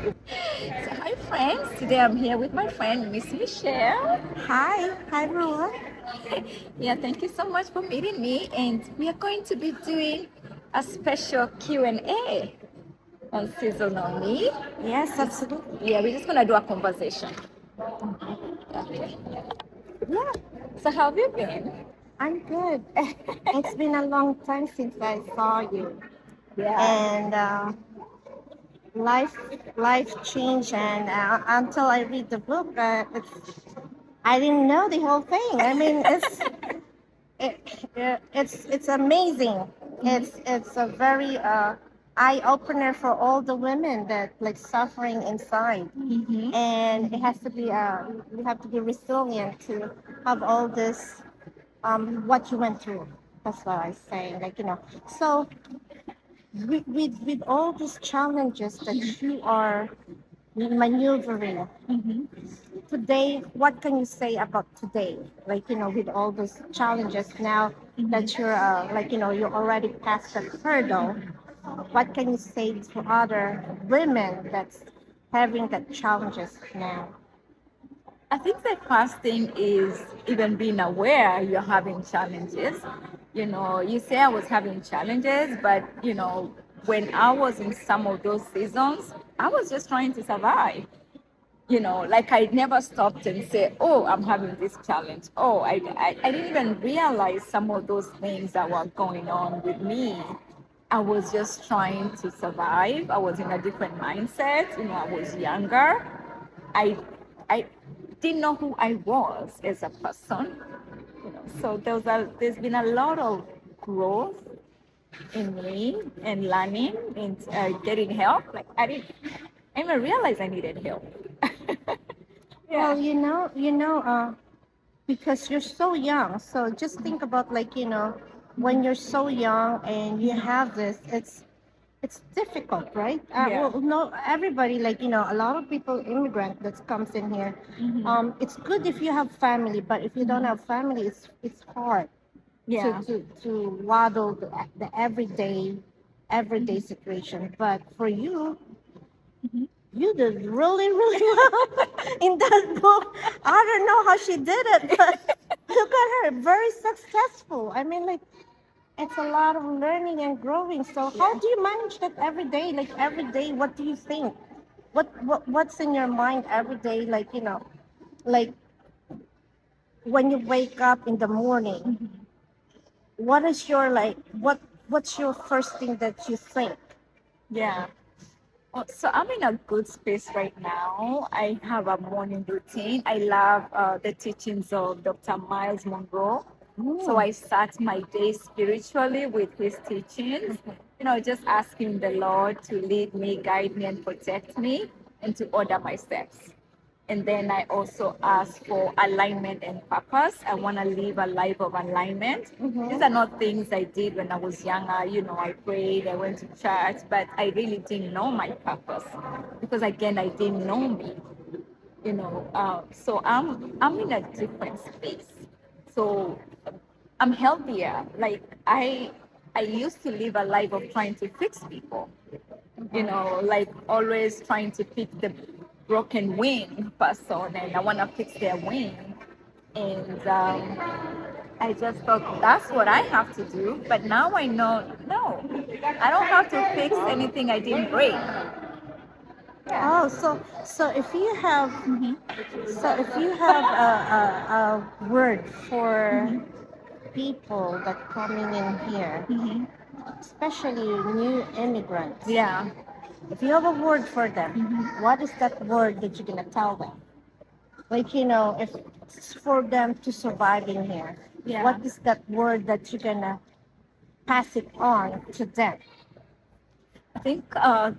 So, hi friends, today I'm here with my friend Miss Michelle. Hi everyone. Yeah, thank you so much for meeting me, and we are going to be doing a special Q&A on Season on Me. Yes, absolutely. Yeah, we're just gonna do a conversation. Okay. Yeah, So how have you been? I'm good. It's been a long time since I saw you, Yeah. and life life changed. And until I read the book, I didn't know the whole thing. I mean, it's amazing. It's a very eye opener for all the women that like suffering inside. Mm-hmm. And it has to be you have to be resilient to have all this what you went through. That's what I say, like, so with all these challenges that you are maneuvering Mm-hmm. today, what can you say about today, like, with all those challenges now that you're like, you're already past the hurdle? What can you say to other women that's having that challenges now? I think the first thing is even being aware you're having challenges. You say I was having challenges, but when I was in some of those seasons, I was just trying to survive. Like I never stopped and say, oh, I'm having this challenge. Oh, I didn't even realize some of those things that were going on with me. I was just trying to survive. I was in a different mindset. I was younger. I I didn't know who I was as a person. So there's been a lot of growth in me and learning and getting help. Like I didn't realize I needed help. Yeah. Well, because you're so young. So just think about, like, when you're so young and you have this, it's difficult, right? Yeah. Well, no, everybody, like, a lot of people immigrant that comes in here. It's good if you have family, but if you don't have family, it's hard to Yeah. waddle the everyday situation. But for you, you did really, really well in that book. I don't know how she did it, but look at her, very successful. I mean, like, it's a lot of learning and growing. So how Yeah. do you manage that every day? Like, every day, what do you think? What's in your mind every day? Like, like when you wake up in the morning, what is your, like, what's your first thing that you think? Yeah. So I'm in a good space right now. I have a morning routine. I love the teachings of Dr. Miles Monroe. So Mm. I start my day spiritually with his teachings. Just asking the Lord to lead me, guide me, and protect me, and to order my steps. And then I also ask for alignment and purpose. I want to live a life of alignment. These are not things I did when I was younger. I prayed, I went to church, but I really didn't know my purpose because, again, I didn't know me. So I'm in a different space. So I'm healthier. Like I used to live a life of trying to fix people, like always trying to fix the broken wing person, and I want to fix their wing. And I just thought that's what I have to do. But now I know, no, I don't have to fix anything I didn't break. Yeah. Oh, so if you have a word for people that coming in here, especially new immigrants, Yeah. if you have a word for them, what is that word that you're gonna tell them? Like, if it's for them to survive in here, Yeah. what is that word that you're gonna pass it on to them? I think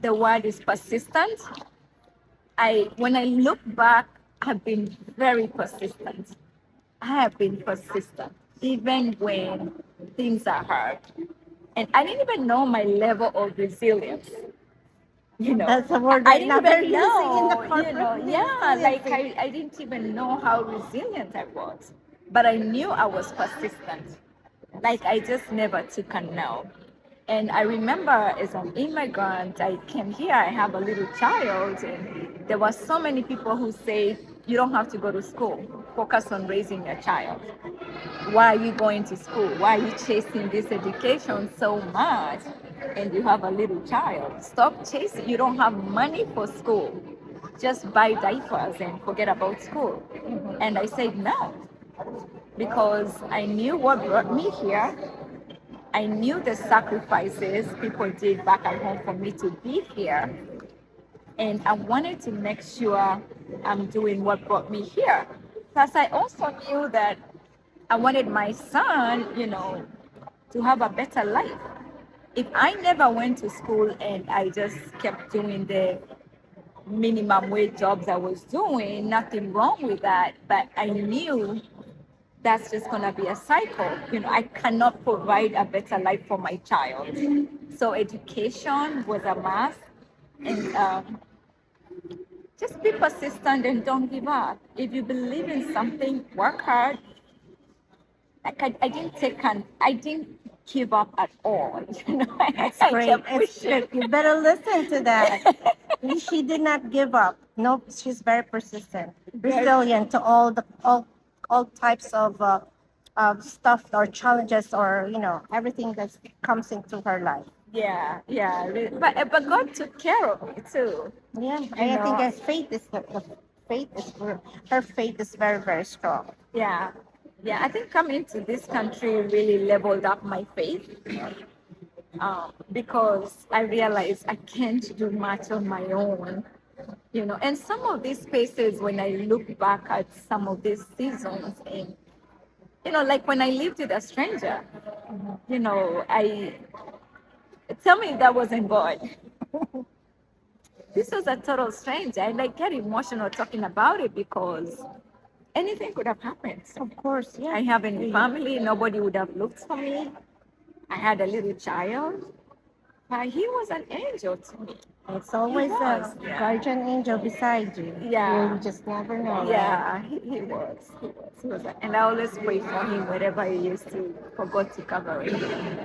the word is persistent. When I look back, I've been very persistent. I have been persistent, even when things are hard. And I didn't even know my level of resilience. That's a I word I right didn't now they're even using in the know, corporate yeah, like resiliency. I didn't even know how resilient I was. But I knew I was persistent. Like I just never took a no. And I remember as an immigrant, I came here, I have a little child, and there were so many people who say, you don't have to go to school, focus on raising your child. Why are you going to school? Why are you chasing this education so much? And you have a little child. Stop chasing. You don't have money for school. Just buy diapers and forget about school. And I said no, because I knew what brought me here. I knew the sacrifices people did back at home for me to be here. And I wanted to make sure I'm doing what brought me here. Plus, I also knew that I wanted my son, to have a better life. If I never went to school and I just kept doing the minimum wage jobs I was doing, nothing wrong with that. But I knew that's just going to be a cycle. I cannot provide a better life for my child. So education was a must. And just be persistent and don't give up. If you believe in something, work hard. Like I didn't give up at all. That's I great. kept It's pushing. good. You better listen to that. She did not give up. Nope, she's very persistent, resilient to all types of stuff or challenges or everything that comes into her life. Yeah. But God took care of me too. Yeah, You and I think know, that her faith is very very strong. yeah. Yeah, I think coming to this country really leveled up my faith, because I realized I can't do much on my own. And some of these spaces, when I look back at some of these seasons, and like when I lived with a stranger, I tell me that wasn't God. This was a total stranger. I get emotional talking about it because anything could have happened. Of course, yeah. I have any family, nobody would have looked for me. I had a little child, but he was an angel to me. It's always was, a yeah. guardian angel beside you. Yeah. You just never know. Right? Yeah, he was. And I always pray for him wherever he is for God to cover him.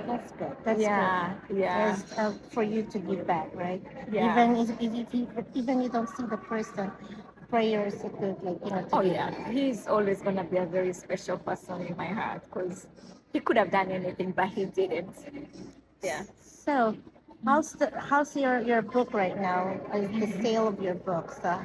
That's good. That's Yeah, good. yeah. It's, for you to give back, right? Yeah. Even you don't see the person, prayers are good, to Oh give yeah, back. he's always gonna be a very special person in my heart because he could have done anything, but he didn't. Yeah. So, how's your book right now? The sale of your books? Yeah.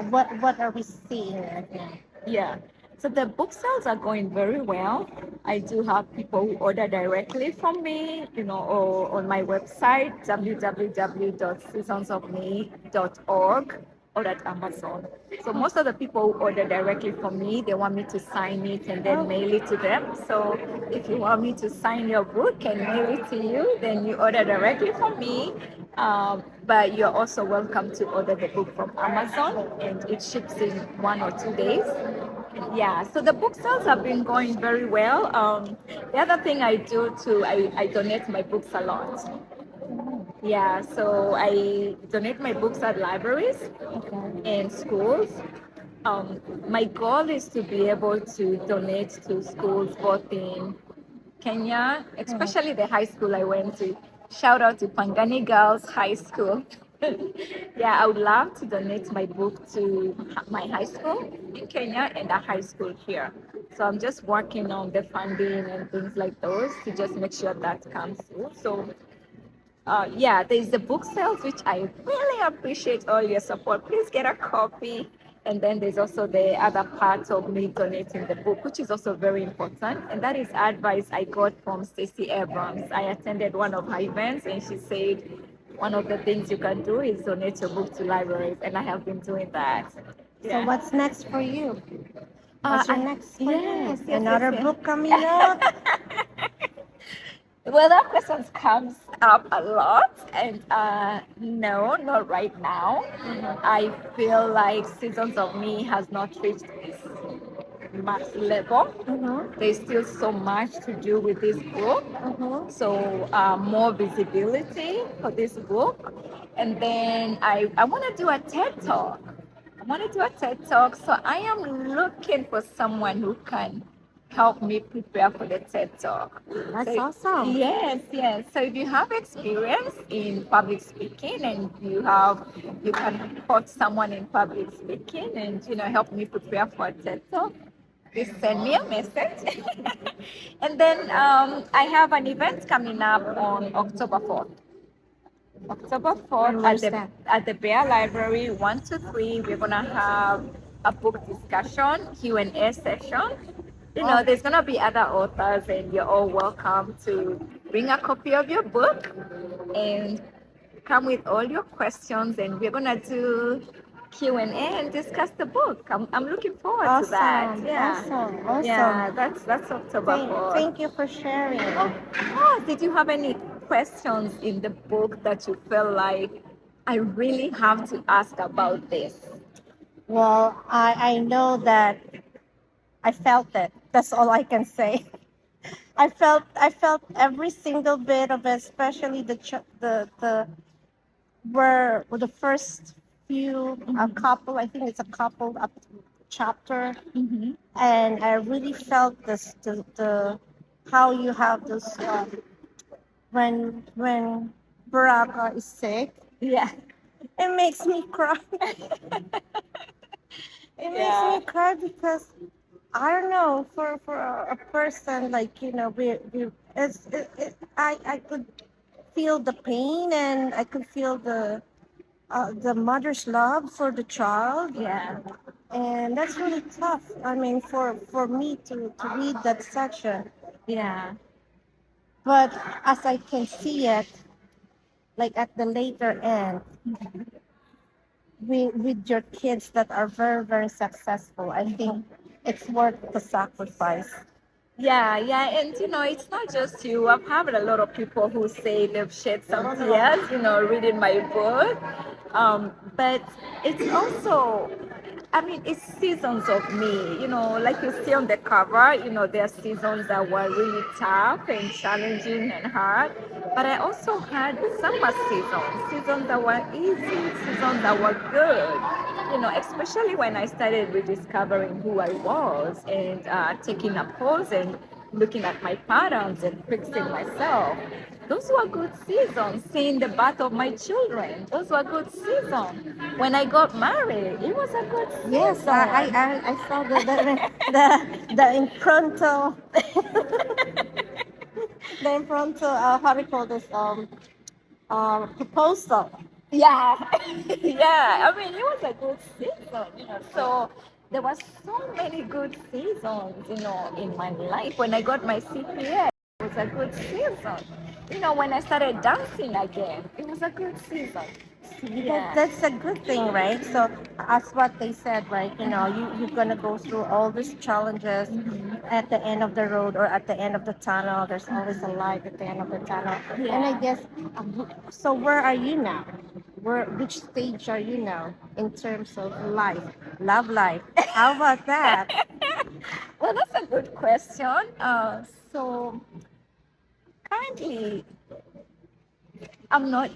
What are we seeing right now? Yeah. So the book sales are going very well. I do have people who order directly from me, or on my website, www.seasonsofme.org, or at Amazon. So most of the people who order directly from me, they want me to sign it and then mail it to them. So if you want me to sign your book and mail it to you, then you order directly from me. But you're also welcome to order the book from Amazon, and it ships in 1 or 2 days. Yeah, so the book sales have been going very well. The other thing I do too, I donate my books a lot. Yeah, so I donate my books at libraries and schools. My goal is to be able to donate to schools both in Kenya, especially the high school I went to. Shout out to Pangani Girls High School. Yeah, I would love to donate my book to my high school in Kenya and a high school here. So I'm just working on the funding and things like those to just make sure that comes through. So yeah, there's the book sales, which I really appreciate all your support. Please get a copy. And then there's also the other part of me donating the book, which is also very important. And that is advice I got from Stacey Abrams. I attended one of her events and she said, one of the things you can do is donate your book to libraries. And I have been doing that. So what's next for you? Uh, What's your I- next for yes, you? yes, Another yes. book coming out? Well, that question comes up a lot, and no, not right now. I feel like Seasons of Me has not reached its max level. There's still so much to do with this book. So more visibility for this book, and then I want to do a TED Talk. I want to do a TED Talk, so I am looking for someone who can helped me prepare for the TED Talk. That's So, awesome. yes, yes. So if you have experience in public speaking and you can coach someone in public speaking and help me prepare for a TED Talk, please send me a message. And then I have an event coming up on October 4th. October And 4th where's that? at the Bear Library, 1 to 3, we're going to have a book discussion, Q&A session. Oh. There's going to be other authors, and you're all welcome to bring a copy of your book and come with all your questions, and we're going to do Q&A and discuss the book. I'm looking forward to that. Awesome. Yeah. Awesome. Yeah, Awesome. that's October 4th. Thank you for sharing. Oh, did you have any questions in the book that you felt like I really have to ask about this? Well, I know that I felt it. That's all I can say. I felt every single bit of it, especially the where the first few a couple. I think it's a couple up chapter, Mm-hmm. and I really felt this the how you have this when Baraka is sick. Yeah. It makes me cry. It makes Yeah. me cry because I don't know for a person like we I could feel the pain, and I could feel the mother's love for the child, Yeah. and that's really tough. I mean, for me to read that section, Yeah. but as I can see it, like at the later end, with your kids that are very very successful, I think it's worth the sacrifice. Yeah, yeah, and it's not just you. I've had a lot of people who say they've shed some tears, reading my book. But it's also, I mean, it's seasons of me, like you see on the cover, there are seasons that were really tough and challenging and hard. But I also had summer seasons that were easy, seasons that were good, especially when I started rediscovering who I was and taking a pause and looking at my patterns and fixing myself. Those were good seasons. Seeing the birth of my children, those were good seasons. When I got married, it was a good season. Yes, I saw the impronto the impronto how do you call this proposal. Yeah, yeah. I mean, it was a good season. So there was so many good seasons, in my life. When I got my CPA, it was a good season. When I started dancing again, it was a good season. Yeah. That's a good thing, right? So as what they said, right? You're gonna go through all these challenges. At the end of the road or at the end of the tunnel, there's always a light at the end of the tunnel. And I Yeah. guess, so where are you now? Which stage are you now in terms of life, love life? How about that? Well, that's a good question. So currently, I'm not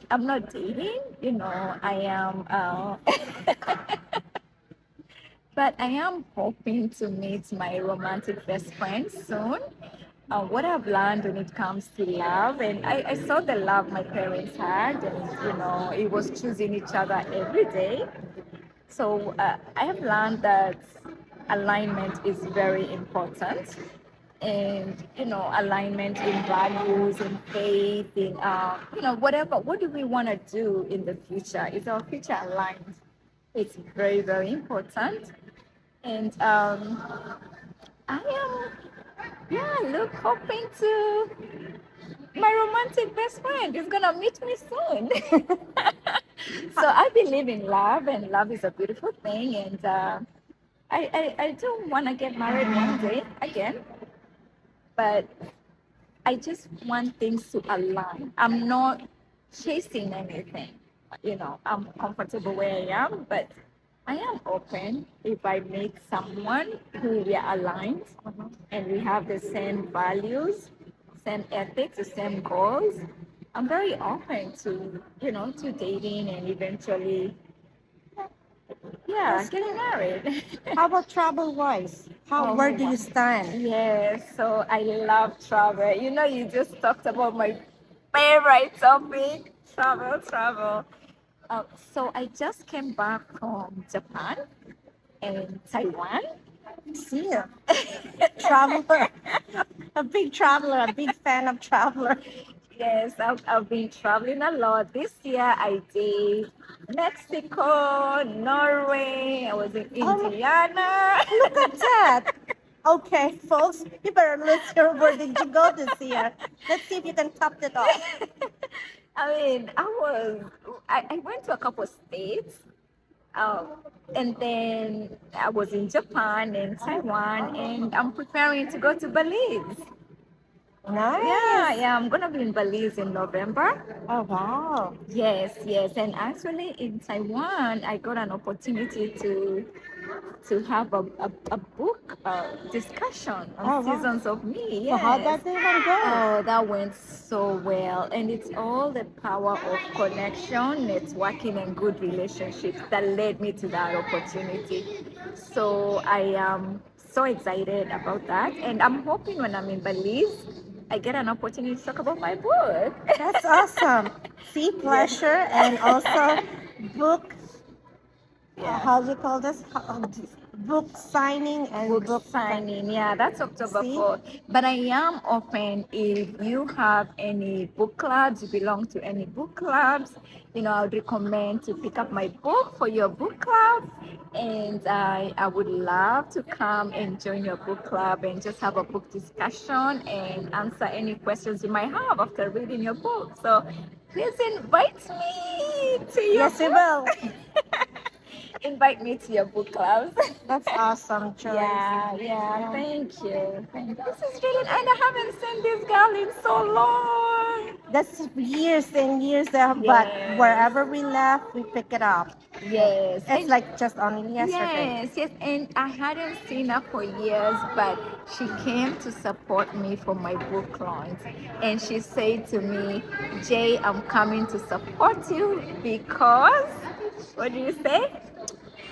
dating. I am. But I am hoping to meet my romantic best friend soon. What I've learned when it comes to love, and I saw the love my parents had, and it was choosing each other every day. So I have learned that alignment is very important, and alignment in values, in faith, in whatever. What do we want to do in the future? Is our future aligned? It's very very important, and I am, yeah, look, hoping to my romantic best friend is gonna meet me soon. So I believe in love, and love is a beautiful thing, and I do want to get married one day again, but I just want things to align. I'm not chasing anything. I'm comfortable where I am, but I am open if I meet someone who we are aligned and we have the same values, same ethics, the same goals. I'm very open to dating and eventually, yeah, getting married. How about travel wise? How, Oh, where do wow. you stand? Yes, so I love travel. You know, you just talked about my favorite topic, travel, travel. Uh, so I just came back from Japan and Taiwan. See you. Traveler. A big traveler, a big fan of traveler. Yes, I've been traveling a lot. This year I did Mexico, Norway, I was in Oh, Indiana. look at that. Okay, folks, you better listen. Where did you go this year? Let's see if you can top it off. I mean, I went to a couple of states. Um, and then I was in Japan and Taiwan, and I'm preparing to go to Belize. Yeah, Nice. yeah, I'm gonna be in Belize in November. Oh, wow. Yes, yes, and actually in Taiwan, I got an opportunity to have a book discussion on Oh, wow. Seasons of Me. So how Yes. that even go? Oh, that went so well. And it's all the power of connection, networking, and good relationships that led me to that opportunity. So I am so excited about that. And I'm hoping when I'm in Belize, I get an opportunity to talk about my book. That's awesome. See, pleasure and also book, Yeah. how do you call this? Book signing and Book signing. Yeah, that's October See? 4th. But I am open if you have any book clubs, you belong to any book clubs, you know, I would recommend to pick up my book for your book club. And I would love to come and join your book club and just have a book discussion and answer any questions you might have after reading your book. So please invite me to your Yes, we will. invite me to your book clubs. That's awesome, Joyce. Yeah, yeah, Yeah. thank you. Thank you. This is really, and I haven't seen this girl in so long. That's years and years there, but Yes. wherever we left, we pick it up. Yes. It's And like just only yesterday. yes, yes, and I hadn't seen her for years, but she came to support me for my book launch. And she said to me, Jay, I'm coming to support you because, what do you say?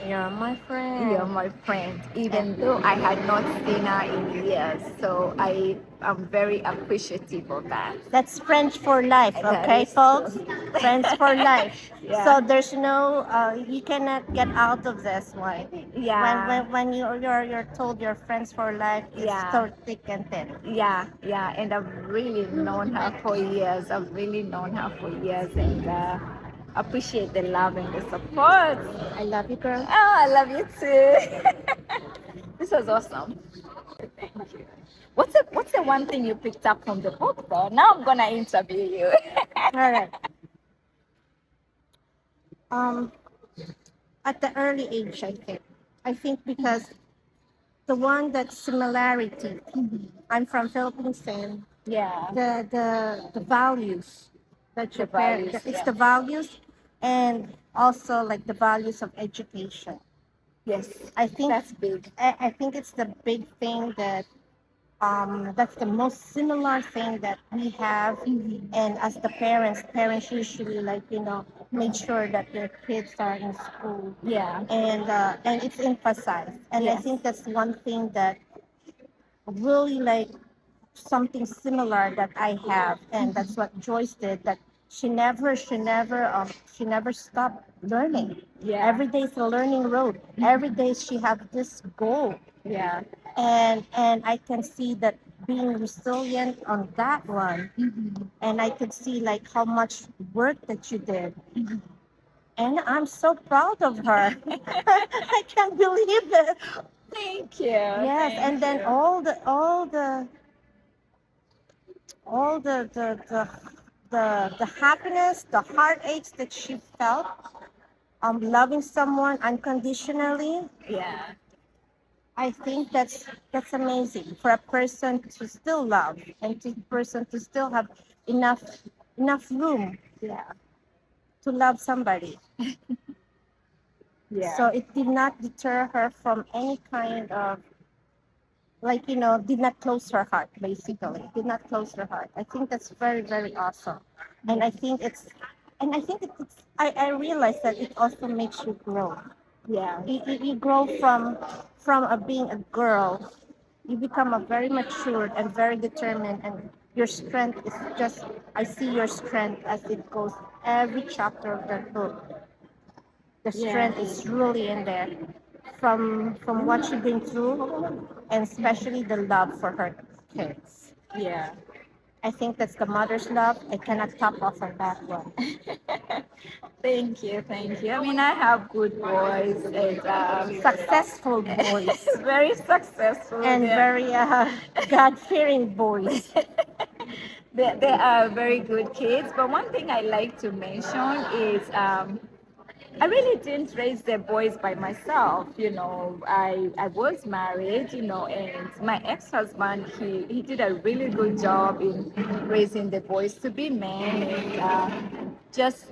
You're my friend. You're my friend, even though I had not seen her in years. So I am very appreciative of that. That's French for life, That okay, is folks? true. Friends for life. Yeah. So there's no, you cannot get out of this one. Yeah. When you're told you're friends for life, it's Yeah. so thick and thin. Yeah, yeah, and I've really known her for years. I've really known her for years, and appreciate the love and the support. I love you, girl. Oh, I love you too. This was awesome. Thank you. What's the one thing you picked up from the book, though? Now I'm gonna interview you. All right. Um, at the early age, I think because the one that similarity. I'm from Philippines, and Yeah. the values that The your parents, values, it's yeah. the values, and also like the values of education. Yes. I think That's big. I think it's the big thing that that's the most similar thing that we have. And as the parents usually, like, make sure that their kids are in school, Yeah. and it's emphasized. And I Yes. think that's one thing that really, like, something similar that I have, and that's what Joyce did. That she never stopped learning. Yeah. Every day is a learning road. Every day she have this goal, Yeah. and I can see that being resilient on that one, and I could see like how much work that you did, and I'm so proud of her. I can't believe it. Thank you. Yes, Thank and then you. all the happiness, the heartaches that she felt, loving someone unconditionally. Yeah. I think that's amazing for a person to still love, and to person to still have enough room, Yeah. to love somebody. Yeah. So it did not deter her from any kind of, like, did not close her heart, basically. Did not close her heart. I think that's very, very awesome. And I think it's I realize that it also makes you grow. Yeah. You grow from being a girl, you become a very matured and very determined, and your strength is just, I see your strength as it goes every chapter of that book. The Yeah. strength is really in there from what you've been through, and especially the love for her kids. Yeah. I think that's the mother's love. I cannot top off on that one. Thank you, thank you. I mean, I have good boys and Successful boys very successful. and very God-fearing boys. They are very good kids. But one thing I like to mention is I really didn't raise the boys by myself. You know, I was married, you know, and my ex-husband, he did a really good job in raising the boys to be men and just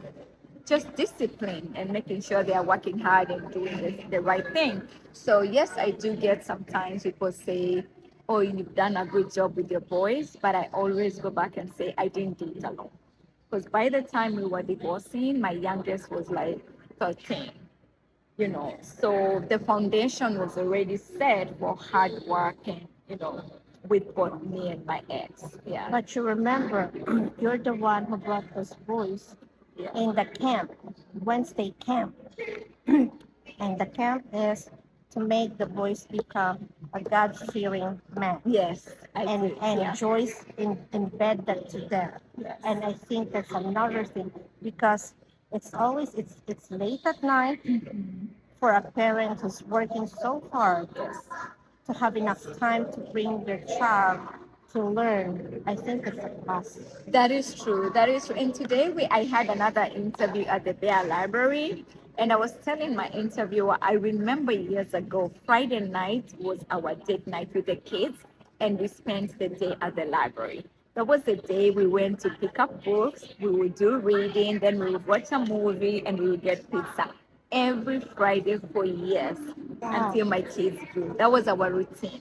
just discipline and making sure they are working hard and doing the right thing. So yes, I do get sometimes people say, "Oh, you've done a good job with your boys," but I always go back and say I didn't do it alone. Because by the time we were divorcing, my youngest was like 13, you know. So the foundation was already set for hard work and, you know, with both me and my ex. Yeah. But you remember, you're the one who brought those boys Yeah. in the camp, Wednesday camp. And the camp is to make the boys become a God-fearing man. Yes, I And did. Yeah. Joyce embed that to them. Yes. And I think that's another thing, because it's late at night for a parent who's working so hard Yes. to have enough time to bring their child to learn. I think it's a plus. That is true. That is true. And today I had another interview at the Bear Library, and I was telling my interviewer, I remember years ago, Friday night was our date night with the kids, and we spent the day at the library. That was the day we went to pick up books, we would do reading, then we would watch a movie, and we would get pizza every Friday for years Wow. until my kids grew. That was our routine,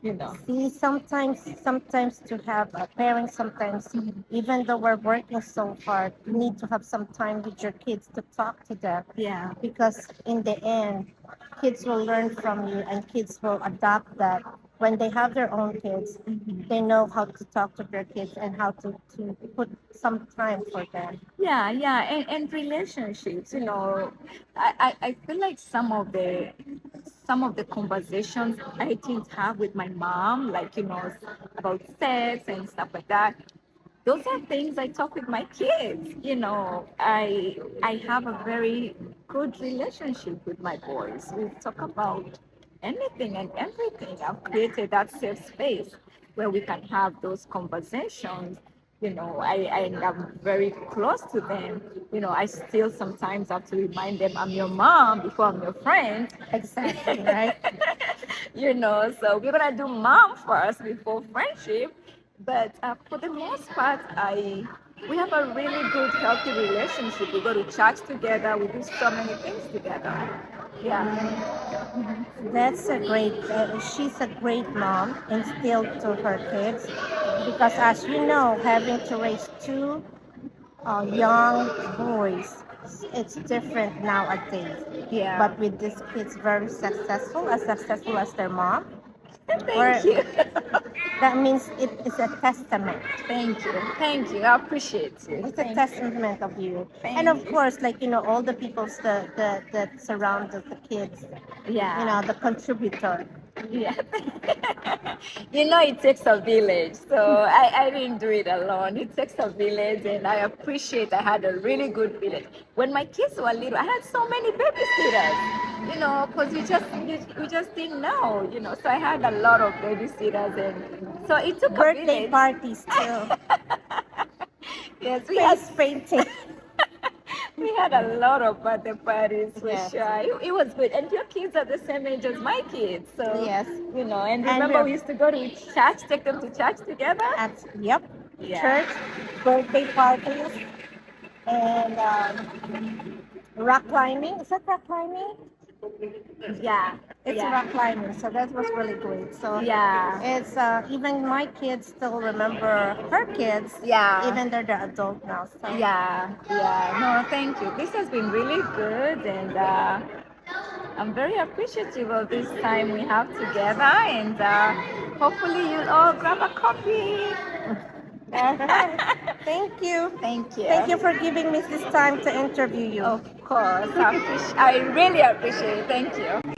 you know. See, sometimes to have a parent, sometimes even though we're working so hard, you need to have some time with your kids to talk to them, Yeah. because in the end, kids will learn from you, and kids will adopt that. When they have their own kids, they know how to talk to their kids and how to put some time for them. Yeah, yeah, and relationships, you know, I feel like some of the conversations I didn't have with my mom, like, you know, about sex and stuff like that. Those are things I talk with my kids. You know, I have a very good relationship with my boys. We talk about anything and everything. I've created that safe space where we can have those conversations. You know, I am very close to them. You know, I still sometimes have to remind them I'm your mom before I'm your friend. Exactly, right? You know, so we're gonna do mom first before friendship. But for the most part, we have a really good, healthy relationship. We go to church together. We do so many things together. Yeah. That's a great, she's a great mom instilled to her kids, because as you know, having to raise two young boys, it's different nowadays. Yeah. But with these kids, very successful as their mom, Thank you. that means it is a testament. Thank you. Thank you. I appreciate you. It's a Thank you. testament of you. Thank And of you. course, like, you know, all the people that surround the kids, Yeah. you know, the contributor. Yeah. You know, it takes a village. So I didn't do it alone. It takes a village, and I appreciate I had a really good village. When my kids were little, I had so many babysitters, you know, because we just didn't know, you know. So I had a lot of babysitters, and so it took a Birthday village. parties too. Yes, we had Face painting. we had a lot of birthday parties for Yes. sure. It was good. And your kids are the same age as my kids. So, Yes. you know, and And remember we- we used to go to church, take them to church together? Yep. Yeah. Church, birthday parties, and rock climbing. Is that rock climbing? Yeah. It's yeah. rock climbing. So that was really great. So Yeah. it's even my kids still remember her kids. Yeah. Even they're the adult now. So Yeah. Yeah. No, thank you. This has been really good. And I'm very appreciative of this time we have together, and hopefully you'll all grab a copy. All right. Thank you. Thank you. Thank you for giving me this time to interview you. Of course, I really appreciate it. Thank you.